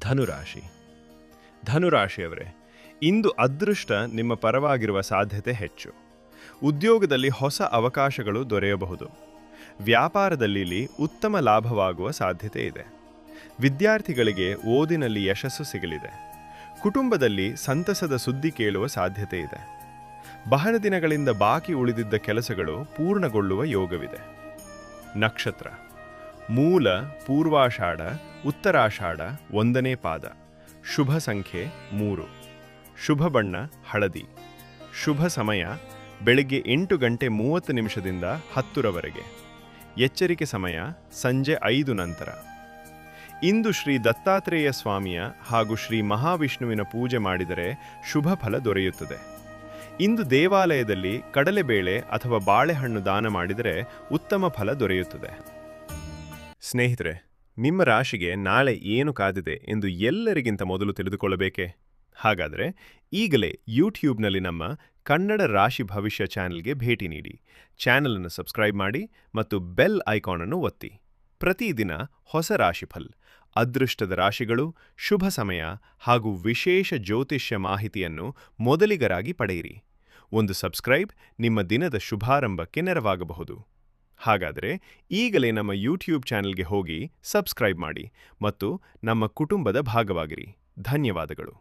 ಧನುರಾಶಿ. ಧನುರಾಶಿಯವರೇ, ಇಂದು ಅದೃಷ್ಟ ನಿಮ್ಮ ಪರವಾಗಿರುವ ಸಾಧ್ಯತೆ ಹೆಚ್ಚು. ಉದ್ಯೋಗದಲ್ಲಿ ಹೊಸ ಅವಕಾಶಗಳು ದೊರೆಯಬಹುದು. ವ್ಯಾಪಾರದಲ್ಲಿ ಉತ್ತಮ ಲಾಭವಾಗುವ ಸಾಧ್ಯತೆ ಇದೆ. ವಿದ್ಯಾರ್ಥಿಗಳಿಗೆ ಓದಿನಲ್ಲಿ ಯಶಸ್ಸು ಸಿಗಲಿದೆ. ಕುಟುಂಬದಲ್ಲಿ ಸಂತಸದ ಸುದ್ದಿ ಕೇಳುವ ಸಾಧ್ಯತೆ ಇದೆ. ಬಹಳ ದಿನಗಳಿಂದ ಬಾಕಿ ಉಳಿದಿದ್ದ ಕೆಲಸಗಳು ಪೂರ್ಣಗೊಳ್ಳುವ ಯೋಗವಿದೆ. ನಕ್ಷತ್ರ: ಮೂಲ, ಪೂರ್ವಾಷಾಢ, ಉತ್ತರಾಷಾಢ, 1ನೇ ಪಾದ. ಶುಭ ಸಂಖ್ಯೆ 3. ಶುಭ ಬಣ್ಣ ಹಳದಿ. ಶುಭ ಸಮಯ ಬೆಳಿಗ್ಗೆ 8:30 10ರವರೆಗೆ. ಎಚ್ಚರಿಕೆ ಸಮಯ ಸಂಜೆ 5 ನಂತರ. ಇಂದು ಶ್ರೀ ದತ್ತಾತ್ರೇಯ ಸ್ವಾಮಿಯ ಹಾಗೂ ಶ್ರೀ ಮಹಾವಿಷ್ಣುವಿನ ಪೂಜೆ ಮಾಡಿದರೆ ಶುಭ ಫಲ ದೊರೆಯುತ್ತದೆ. ಇಂದು ದೇವಾಲಯದಲ್ಲಿ ಕಡಲೆಬೇಳೆ ಅಥವಾ ಬಾಳೆಹಣ್ಣು ದಾನ ಮಾಡಿದರೆ ಉತ್ತಮ ಫಲ ದೊರೆಯುತ್ತದೆ. ಸ್ನೇಹಿತರೆ, ನಿಮ್ಮ ರಾಶಿಗೆ ನಾಳೆ ಏನು ಕಾದಿದೆ ಎಂದು ಎಲ್ಲರಿಗಿಂತ ಮೊದಲು ತಿಳಿದುಕೊಳ್ಳಬೇಕೇ? ಹಾಗಾದರೆ ಈಗಲೇ ಯೂಟ್ಯೂಬ್ನಲ್ಲಿ ನಮ್ಮ ಕನ್ನಡ ರಾಶಿ ಭವಿಷ್ಯ ಚಾನೆಲ್ಗೆ ಭೇಟಿ ನೀಡಿ. ಚಾನೆಲ್ ಅನ್ನು ಸಬ್ಸ್ಕ್ರೈಬ್ ಮಾಡಿ ಮತ್ತು ಬೆಲ್ ಐಕಾನ್ ಅನ್ನು ಒತ್ತಿ. ಪ್ರತಿದಿನ ಹೊಸ ರಾಶಿಫಲ್, ಅದೃಷ್ಟದ ರಾಶಿಗಳು, ಶುಭ ಸಮಯ ಹಾಗೂ ವಿಶೇಷ ಜ್ಯೋತಿಷ್ಯ ಮಾಹಿತಿಯನ್ನು ಮೊದಲಿಗರಾಗಿ ಪಡೆಯಿರಿ. ಒಂದು ಸಬ್ಸ್ಕ್ರೈಬ್ ನಿಮ್ಮ ದಿನದ ಶುಭಾರಂಭಕ್ಕೆ ನೆರವಾಗಬಹುದು. ಹಾಗಾದರೆ ಈಗಲೇ ನಮ್ಮ ಯೂಟ್ಯೂಬ್ ಚಾನೆಲ್ಗೆ ಹೋಗಿ ಸಬ್ಸ್ಕ್ರೈಬ್ ಮಾಡಿ ಮತ್ತು ನಮ್ಮ ಕುಟುಂಬದ ಭಾಗವಾಗಿರಿ. ಧನ್ಯವಾದಗಳು.